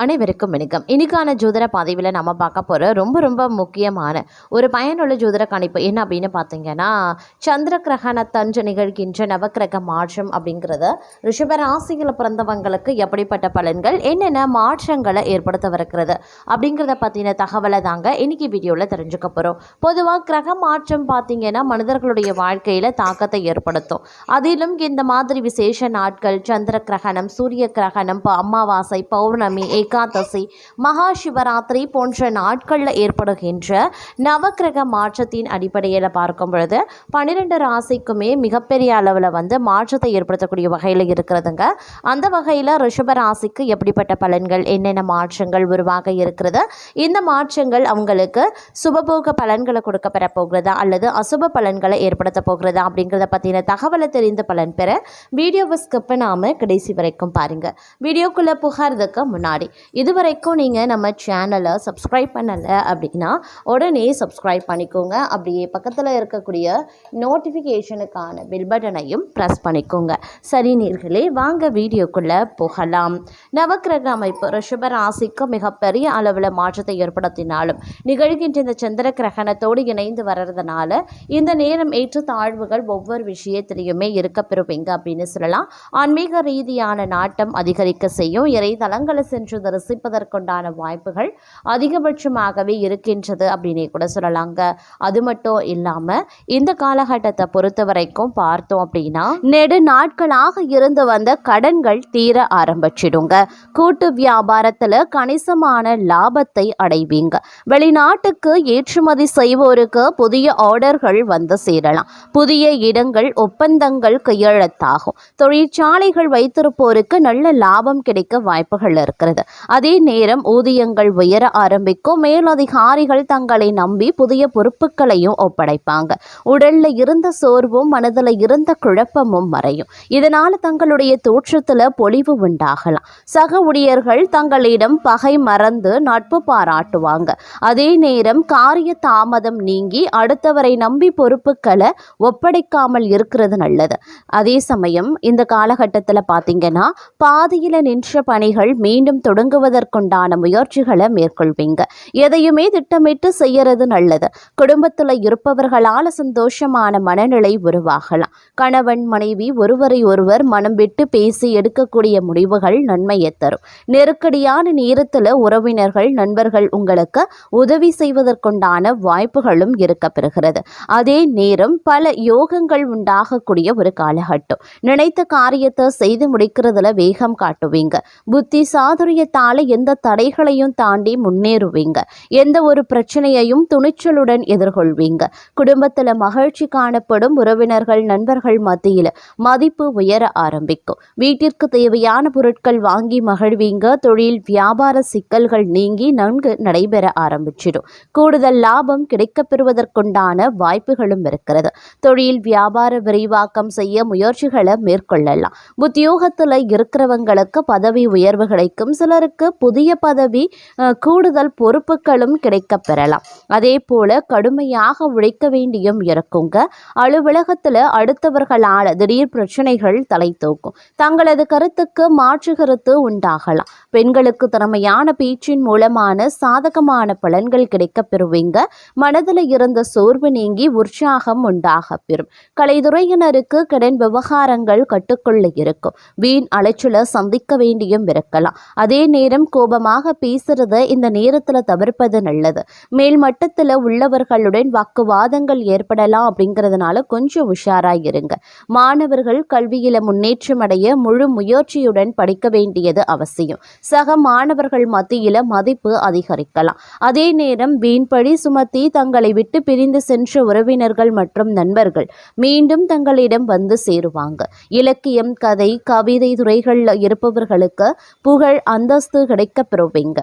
அனைவருக்கும் வணக்கம். இன்னைக்கான ஜோதிட பதிவில் நம்ம பார்க்க போகிற ரொம்ப முக்கியமான ஒரு பயனுள்ள ஜோதிட கணிப்பு என்ன அப்படின்னு பார்த்தீங்கன்னா, சந்திர கிரகணத்தன்று நிகழ்கின்ற நவக்கிரக மாற்றம் அப்படிங்கிறத ரிஷபராசியில் பிறந்தவங்களுக்கு எப்படிப்பட்ட பலன்கள் என்னென்ன மாற்றங்களை ஏற்படுத்தவிருக்கிறது அப்படிங்கிறத பற்றின தகவலை தாங்க இன்னைக்கு வீடியோவில் தெரிஞ்சுக்க போகிறோம். பொதுவாக கிரக மாற்றம் பார்த்தீங்கன்னா மனிதர்களுடைய வாழ்க்கையில் தாக்கத்தை ஏற்படுத்தும். அதிலும் இந்த மாதிரி விசேஷ நாட்கள் சந்திர கிரகணம், சூரிய கிரகணம், அமாவாசை, பௌர்ணமி, ஏகாதசி, மகா சிவராத்திரி போன்ற நாட்களில் ஏற்படுகின்ற நவக்கிரக மாற்றத்தின் அடிப்படையில் பார்க்கும் பொழுது 12 ராசிக்குமே மிகப்பெரிய அளவில் மாற்றத்தை ஏற்படுத்தக்கூடிய வகையில் இருக்கிறதுங்க. அந்த வகையில் ரிஷப ராசிக்கு எப்படிப்பட்ட பலன்கள், என்னென்ன மாற்றங்கள் உருவாக இருக்கிறது, இந்த மாற்றங்கள் அவங்களுக்கு சுபபோக பலன்களை கொடுக்க பெற போகிறதா அல்லது அசுப பலன்களை ஏற்படுத்த போகிறதா அப்படிங்கிறத பற்றின தகவலை தெரிந்து பலன் பெற வீடியோவை ஸ்கிப் பண்ணாமல் கடைசி வரைக்கும் பாருங்கள். வீடியோக்குள்ளே புகார்றதுக்கு முன்னாடி இதுவரைக்கும் நீங்கள் நம்ம சேனலை சப்ஸ்கிரைப் பண்ணலை அப்படின்னா உடனே சப்ஸ்கிரைப் பண்ணிக்கோங்க. அப்படியே பக்கத்தில் இருக்கக்கூடிய நோட்டிஃபிகேஷனுக்கான பெல் பட்டனையும் ப்ரெஸ் பண்ணிக்கோங்க. சரி நேர்களே, வாங்க வீடியோக்குள்ளே போகலாம். நவக்கிரக அமைப்பு ரிஷப ராசிக்கு மிகப்பெரிய அளவில் மாற்றத்தை ஏற்படுத்தினாலும் நிகழ்கின்ற இந்த சந்திர கிரகணத்தோடு இணைந்து வர்றதுனால இந்த நேரம் ஏற்ற தாழ்வுகள் ஒவ்வொரு விஷயத்திலையுமே இருக்க பெறுவீங்க அப்படின்னு சொல்லலாம். ஆன்மீக ரீதியான நாட்டம் அதிகரிக்க செய்யும். இறை தலங்களை சென்று ரசிப்பதற்குண்டான வாய்ப்புகள் அதிகபட்சமாகவே இருக்கின்றது அப்படின்னே கூட சொல்லலாங்க. அது மட்டும் இல்லாமல் இந்த காலகட்டத்தை பொறுத்த வரைக்கும் பார்த்தோம் அப்படின்னா நெடு நாட்களாக இருந்து வந்த கடன்கள் தீர ஆரம்பிச்சிடுங்க. கூட்டு வியாபாரத்தில் கணிசமான லாபத்தை அடைவீங்க. வெளிநாட்டுக்கு ஏற்றுமதி செய்வோருக்கு புதிய ஆர்டர்கள் வந்து சேரலாம். புதிய இடங்கள், ஒப்பந்தங்கள் கையெழுத்தாகும். தொழிற்சாலைகள் வைத்திருப்போருக்கு நல்ல லாபம் கிடைக்க வாய்ப்புகள் இருக்கிறது. அதே நேரம் ஊதியங்கள் உயர ஆரம்பிக்கும். மேலதிகாரிகள் தங்களை நம்பி புதிய பொறுப்புகளையும் ஒப்படைப்பாங்க. உடல்ல இருந்த சோர்வும் மனதில் இருந்த குழப்பமும் மறையும். இதனால தங்களுடைய தோற்றத்துல பொலிவு உண்டாகலாம். சக ஊழியர்கள் தங்களிடம் பகை மறந்து நட்பு பாராட்டுவாங்க. அதே நேரம் காரிய தாமதம் நீங்கி அடுத்தவரை நம்பி பொறுப்புகளை ஒப்படைக்காமல் இருக்கிறது நல்லது. அதே சமயம் இந்த காலகட்டத்தில் பார்த்தீங்கன்னா பாதியில நின்ற பணிகள் மீண்டும் தொடங்குவதற்குண்டான முயற்சிகளை மேற்கொள்வீங்க. எதையுமே திட்டமிட்டு செய்யறது நல்லது. குடும்பத்தில் இருப்பவர்களால் சந்தோஷமான மனநிலை உருவாகலாம். கணவன் மனைவி ஒருவரை ஒருவர் மனம் விட்டு பேசி எடுக்கக்கூடிய முடிவுகள் நன்மையை தரும். நெருக்கடியான நேரத்தில் உறவினர்கள், நண்பர்கள் உங்களுக்கு உதவி செய்வதற்குண்டான வாய்ப்புகளும் இருக்க பெறுகிறது. அதே நேரம் பல யோகங்கள் உண்டாகக்கூடிய ஒரு காலகட்டம். நினைத்த காரியத்தை செய்து முடிக்கிறதுல வேகம் காட்டுவீங்க. புத்தி சாதுரியத்தால எந்த தடைகளையும் தாண்டி முன்னேறுவீங்க. எந்த ஒரு பிரச்சனையையும் துணிச்சலுடன் எதிர்கொள்வீங்க. குடும்பத்தில் மகிழ்ச்சி காணப்படும். உறவினர்கள், நண்பர்கள் மத்தியில் மதிப்பு உயர ஆரம்பிக்கும். வீட்டிற்கு தேவையான பொருட்கள் வாங்கி மகிழ்வீங்க. தொழில் வியாபார சிக்கல்கள் நீங்கி நன்கு நடைபெற ஆரம்பிச்சிடும். கூடுதல் லாபம் கிடைக்கப் பெறுவதற்குண்டான வாய்ப்புகளும் இருக்கிறது. தொழில் வியாபார விரிவாக்கம் செய்ய முயற்சிகளை மேற்கொள்ளலாம். உத்தியோகத்தில் இருக்கிறவங்களுக்கு பதவி உயர்வு கிடைக்கும். சிலருக்கு புதிய பதவி, கூடுதல் பொறுப்புகளும் கிடைக்க பெறலாம். அதே போல கடுமையாக உழைக்க வேண்டியும் இருக்குங்க. அலுவலகத்தில் அடுத்தவர்களால் திடீர் பிரச்சனைகள் தலை தூக்கும். தங்களது கருத்துக்கு மாற்று கருத்து உண்டாகலாம். பெண்களுக்கு திறமையான பேச்சின் மூலமான சாதகமான பலன்கள் கிடைக்க பெறுவீங்க. மனதில் இருந்த சோர்வு நீங்கி உற்சாகம் உண்டாக பெறும். கலைத்துறையினருக்கு கடன் விவகாரங்கள் கட்டுக்குள்ள இருக்கும். வீண் அலைச்சலை சந்திக்க வேண்டியும் இருக்கலாம். அதே நேரம் கோபமாக பேசுறத இந்த நேரத்தில் தவிர்ப்பது நல்லது. மேல் மட்டத்தில் உள்ளவர்களுடன் வாக்குவாதங்கள் ஏற்படலாம். அப்படிங்கிறதுனால கொஞ்சம் உஷாராக இருங்க. மாணவர்கள் கல்வியில முன்னேற்றம் அடைய முழு முயற்சியுடன் படிக்க வேண்டியது அவசியம். சக மாணவர்கள் மத்தியில மதிப்பு அதிகரிக்கலாம். அதே நேரம் வீண்பழி சுமத்தி தங்களை விட்டு பிரிந்து சென்ற உறவினர்கள் மற்றும் நண்பர்கள் மீண்டும் தங்களிடம் வந்து சேருவாங்க. இலக்கியம், கதை, கவிதை துறைகளில் இருப்பவர்களுக்கு புகழ், அந்தஸ்து கிடைக்க பெறுவீங்க.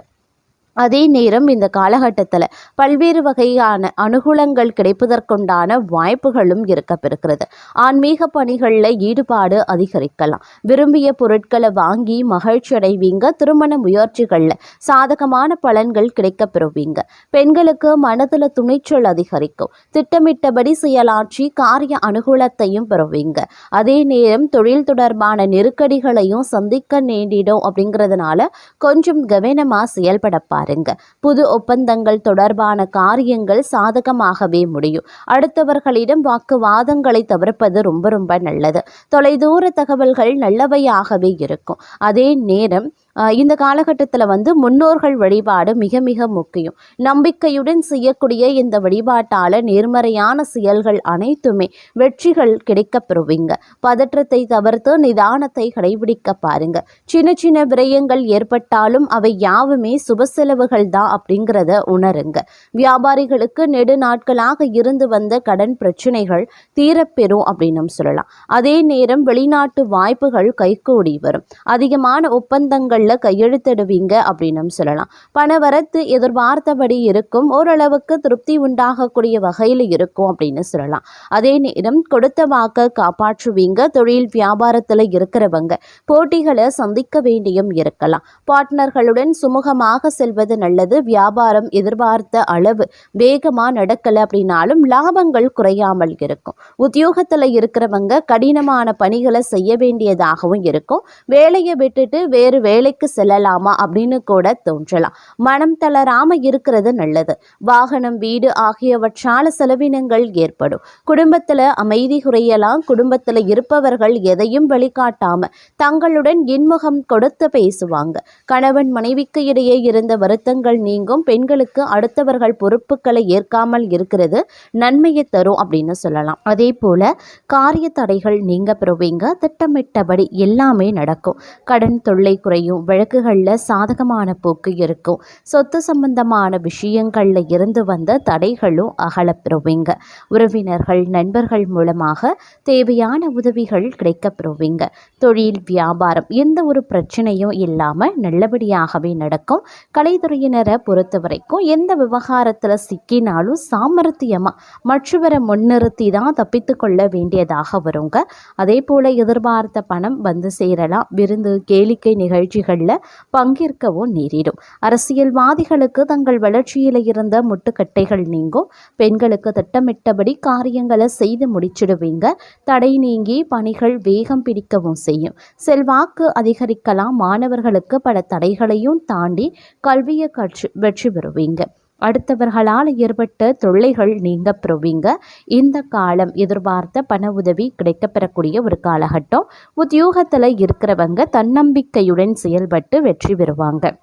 அதே நேரம் இந்த காலகட்டத்தில் பல்வேறு வகையான அனுகூலங்கள் கிடைப்பதற்குண்டான வாய்ப்புகளும் இருக்கப்பெறுகிறது. ஆன்மீக பணிகளில் ஈடுபாடு அதிகரிக்கலாம். விரும்பிய பொருட்களை வாங்கி மகிழ்ச்சி அடைவீங்க. திருமண முயற்சிகளில் சாதகமான பலன்கள் கிடைக்கப்பெறுவீங்க. பெண்களுக்கு மனதில் துணிச்சல் அதிகரிக்கும். திட்டமிட்டபடி செயலாற்றி காரிய அனுகூலத்தையும் பெறுவீங்க. அதே நேரம் தொழில் தொடர்பான நெருக்கடிகளையும் சந்திக்க நேரிடும். அப்படிங்கிறதுனால கொஞ்சம் கவனமாக செயல்பட பாருங்க. புது ஒப்பந்தங்கள் தொடர்பான காரியங்கள் சாதகமாகவே முடியும். அடுத்தவர்களிடம் வாக்குவாதங்களை தவிர்ப்பது ரொம்ப ரொம்ப நல்லது. தொலைதூர தகவல்கள் நல்லவையாகவே இருக்கும். அதே நேரம் இந்த காலகட்டத்தில் முன்னோர்கள் வழிபாடு மிக மிக முக்கியம். நம்பிக்கையுடன் செய்யக்கூடிய இந்த வழிபாட்டால் நேர்மறையான செயல்கள் அனைத்துமே வெற்றிகள் கிடைக்கப்பெறுவீங்க. பதற்றத்தை தவிர்த்து நிதானத்தை கடைபிடிக்க பாருங்க. சின்ன சின்ன விரயங்கள் ஏற்பட்டாலும் அவை யாவுமே சுப செலவுகள் தான் அப்படிங்கிறத உணருங்க. வியாபாரிகளுக்கு நெடு நாட்களாக இருந்து வந்த கடன் பிரச்சனைகள் தீரப்பெறும் அப்படின்னு சொல்லலாம். அதே நேரம் வெளிநாட்டு வாய்ப்புகள் கைகூடி வரும். அதிகமான ஒப்பந்தங்கள் கையெழுத்திடுவீங்க அப்படின்னு சொல்லலாம். பணவரத்து எதிர்பார்த்தபடி இருக்கும். ஓரளவுக்கு திருப்தி உண்டாகக்கூடிய வகையில் இருக்கும் அப்படின்னு சொல்லலாம். அதே நேரம் கொடுத்த வாக்க காப்பாற்றுவீங்க. தொழில் வியாபாரத்தில் இருக்கிறவங்க போட்டிகளை சந்திக்க வேண்டியும் இருக்கலாம். பார்ட்னர்களுடன் சுமூகமாக செல்வது நல்லது. வியாபாரம் எதிர்பார்த்த அளவு வேகமாக நடக்கலை அப்படின்னாலும் லாபங்கள் குறையாமல் இருக்கும். உத்தியோகத்தில் இருக்கிறவங்க கடினமான பணிகளை செய்ய வேண்டியதாகவும் இருக்கும். வேலையை விட்டுட்டு வேறு வேலைக்கு செல்லலாமா அப்படின்னு கூட தோன்றலாம். மனம் தளராம இருக்கிறது நல்லது. வாகனம், வீடு ஆகியவற்றால செலவினங்கள் ஏற்படும். குடும்பத்துல அமைதி குறையலாம். குடும்பத்துல இருப்பவர்கள் எதையும் வெளிக்காட்டாம தங்களுடன் இன்முகம் கொடுத்து பேசுவாங்க. கணவன் மனைவிக்கு இடையே இருந்த வருத்தங்கள் நீங்கும். பெண்களுக்கு அடுத்தவர்கள் பொறுப்புகளை ஏற்காமல் இருக்கிறது நன்மையை தரும் அப்படின்னு சொல்லலாம். அதே போல காரிய தடைகள் நீங்க பெறுவீங்க. திட்டமிட்டபடி எல்லாமே நடக்கும். கடன் தொல்லை குறையும். வழக்குகளில் சாதகமான போக்கு இருக்கும். சொத்து சம்பந்தமான விஷயங்களில் இருந்து வந்த தடைகளும் அகலப்பெறுவீங்க. உறவினர்கள், நண்பர்கள் மூலமாக தேவையான உதவிகள் கிடைக்கப்பெறுவீங்க. தொழில் வியாபாரம் எந்த ஒரு பிரச்சனையும் இல்லாமல் நல்லபடியாகவே நடக்கும். கலைத்துறையினரை பொறுத்த வரைக்கும் எந்த விவகாரத்தில் சிக்கினாலும் சாமர்த்தியமாக மற்றவரை முன்னிறுத்தி தான் தப்பித்து கொள்ள வேண்டியதாக வருங்க. அதே போல் எதிர்பார்த்த பணம் வந்து சேரலாம். விருந்து, கேளிக்கை நிகழ்ச்சிகளில் பங்கேற்கவும் நேரிடும். அரசியல்வாதிகளுக்கு தங்கள் வளர்ச்சியில் இருந்த முட்டுக்கட்டைகள் நீங்கும். பெண்களுக்கு திட்டமிட்டபடி காரியங்களை செய்து முடிச்சிடுவீங்க. தடை நீங்கி பணிகள் வேகம் பிடிக்கவும் செய்யும். செல்வாக்கு அதிகரிக்கலாம். மாணவர்களுக்கு பல தடைகளையும் தாண்டி கல்வியை கற்று வெற்றி பெறுவீங்க. அடுத்தவர்களால் ஏற்பட்ட தொல்லைகள் நீங்க பெறுவீங்க. இந்த காலம் எதிர்பார்த்த பண உதவி கிடைக்கப்பெறக்கூடிய ஒரு காலகட்டம். உத்தியோகத்தில் இருக்கிறவங்க தன்னம்பிக்கையுடன் செயல்பட்டு வெற்றி பெறுவாங்க.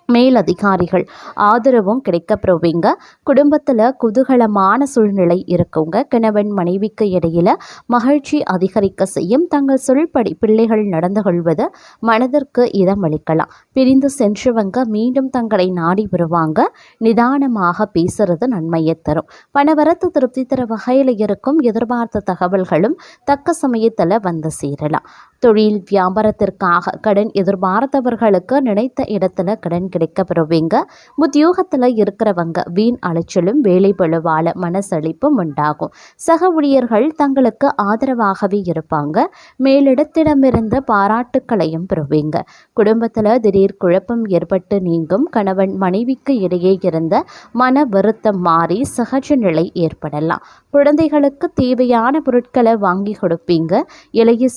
மேலதிகாரிகள் ஆதரவும் கிடைக்கப்பெறுவீங்க. குடும்பத்தில் குதூகலமான சூழ்நிலை இருக்குங்க. கணவன் மனைவிக்கு இடையில மகிழ்ச்சி அதிகரிக்க செய்யும். தங்கள் சொல்படி பிள்ளைகள் நடந்து கொள்வது மனதிற்கு இதமளிக்கலாம். பிரிந்து சென்றவங்க மீண்டும் தங்களை நாடி வருவாங்க. நிதானமாக பேசுறது நன்மையை தரும். பணவரத்து திருப்தி தர வகையில் இருக்கும். எதிர்பார்த்த தகவல்களும் தக்க சமயத்தில் வந்து சேரலாம். தொழில் வியாபாரத்திற்காக கடன் எதிர்பார்த்தவர்களுக்கு நினைத்த இடத்துல கடன் கிடைக்கப்பெறுவீங்க. உத்தியோகத்தில் இருக்கிறவங்க வீண் அலைச்சலும் வேலை பழுவால மனசளிப்பும் உண்டாகும். சக ஊழியர்கள் தங்களுக்கு ஆதரவாகவே இருப்பாங்க. மேலிடத்திடமிருந்த பாராட்டுக்களையும் பெறுவீங்க. குடும்பத்தில் திடீர் குழப்பம் ஏற்பட்டு நீங்கும். கணவன் மனைவிக்கு இடையே இருந்த மன வருத்தம் மாறி சகஜ நிலை ஏற்படலாம். குழந்தைகளுக்கு தேவையான பொருட்களை வாங்கி கொடுப்பீங்க. இளைய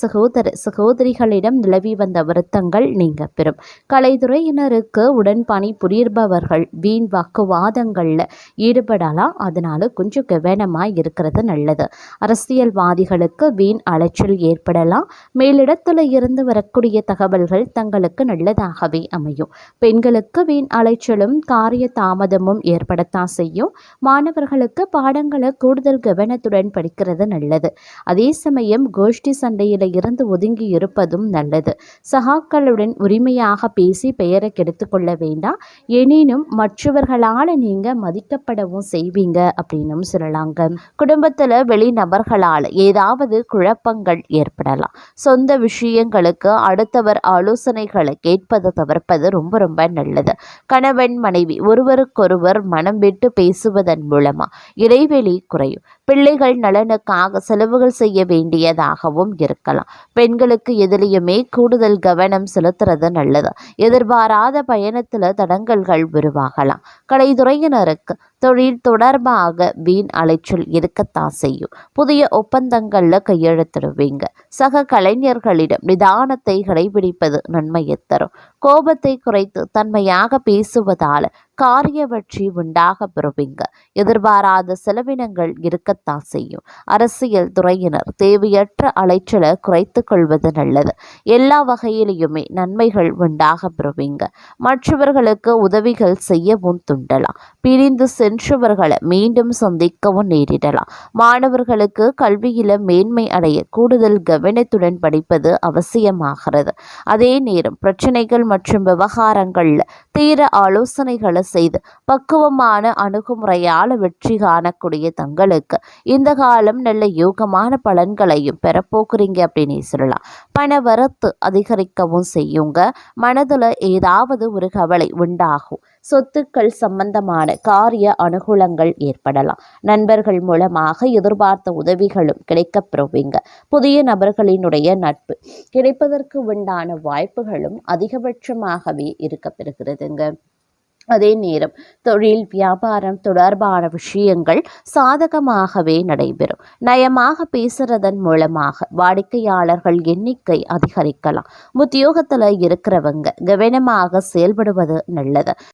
சகோதரிகளிடம் நிலவி வந்த வருத்தங்கள் நீங்க பெறும். கலைத்துறையினருக்கு உடன் பணி புரிபவர்கள் வீண் வாக்குவாதங்களில் ஈடுபடலாம். அதனால கொஞ்சம் கவனமாக இருக்கிறது நல்லது. அரசியல்வாதிகளுக்கு வீண் அலைச்சல் ஏற்படலாம். மேலிடத்தில் இருந்து வரக்கூடிய தகவல்கள் தங்களுக்கு நல்லதாகவே அமையும். பெண்களுக்கு வீண் அலைச்சலும் காரிய தாமதமும் ஏற்படத்தான் செய்யும். மாணவர்களுக்கு பாடங்களை கூடுதல் கவனத்துடன் படிக்கிறது நல்லது. அதே சமயம் கோஷ்டி சண்டையில இருந்து ஒதுங்கி இருப்பதும் நல்லது. சகாக்களுடன் உரிமையாக பேசி பெயரை கெடுத்துக்கொள்ள வேண்டாம். எனினும் மற்றவர்களால் நீங்க மதிக்கப்படவும் செய்வீங்க அப்படின்னு சொல்லலாங்க. குடும்பத்துல வெளிநபர்களால் ஏதாவது குழப்பங்கள் ஏற்படலாம். சொந்த விஷயங்களுக்கு அடுத்தவர் ஆலோசனைகளை கேட்பதை தவிர்ப்பது ரொம்ப ரொம்ப நல்லது. கணவன் மனைவி ஒருவருக்கொருவர் மனம் விட்டு பேசுவதன் மூலமா இடைவெளி குறையும். பிள்ளைகள் நலனுக்காக செலவுகள் செய்ய வேண்டியதாகவும் இருக்கலாம். பெண்களுக்கு எதிலையுமே கூடுதல் கவனம் செலுத்துறது நல்லது. எதிர்பாராத பயணத்துல தடங்கல்கள் உருவாகலாம். கலைத்துறையினருக்கு தொழில் தொடர்பாக வீண் அலைச்சல் இருக்கத்தான் செய்யும். புதிய ஒப்பந்தங்கள்ல கையெழுத்திடுவீங்க. சக கலைஞர்களிடம் நிதானத்தை கடைபிடிப்பது நன்மையை தரும். கோபத்தை குறைத்து தன்மையாக பேசுவதால் காரிய வெற்றி உண்டாக பெறுவீங்க. எதிர்பாராத செலவினங்கள் இருக்கத்தான் செய்யும். அரசியல் துறையினர் தேவையற்ற அலைச்சலை குறைத்து கொள்வது நல்லது. எல்லா வகையிலையுமே நன்மைகள் உண்டாக பெறுவீங்க. மற்றவர்களுக்கு உதவிகள் செய்யவும் துண்டலாம். பிரிந்து சென்றவர்களை மீண்டும் சந்திக்கவும் நேரிடலாம். மாணவர்களுக்கு கல்வியில மேன்மை அடைய கூடுதல் கவனத்துடன் படிப்பது அவசியமாகிறது. அதே நேரம் பிரச்சனைகள் மற்றும் விவகாரங்கள்ல தீர ஆலோசனைகளை செய்து பக்குவமான அணுகுமுறையால் வெற்றி காணக்கூடிய தங்களுக்கு இந்த காலம் நல்ல யோகமான பலன்களையும் பெறப்போக்குறீங்க அப்படின்னு சொல்லலாம். பண வரத்து அதிகரிக்கவும் செய்யுங்க. மனதுல ஏதாவது ஒரு கவலை உண்டாகும். சொத்துக்கள் சம்பந்தமான காரிய அனுகூலங்கள் ஏற்படலாம். நண்பர்கள் மூலமாக எதிர்பார்த்த உதவிகளும் கிடைக்கப்பெறுவீங்க. புதிய நபர்களினுடைய நட்பு கிடைப்பதற்கு உண்டான வாய்ப்புகளும் அதிகபட்சமாகவே இருக்கப்பெறுகிறதுங்க. அதே நேரம் தொழில் வியாபாரம் தொடர்பான விஷயங்கள் சாதகமாகவே நடைபெறும். நயமாக பேசுறதன் மூலமாக வாடிக்கையாளர்கள் எண்ணிக்கை அதிகரிக்கலாம். உத்தியோகத்தில் இருக்கிறவங்க கவனமாக செயல்படுவது நல்லது.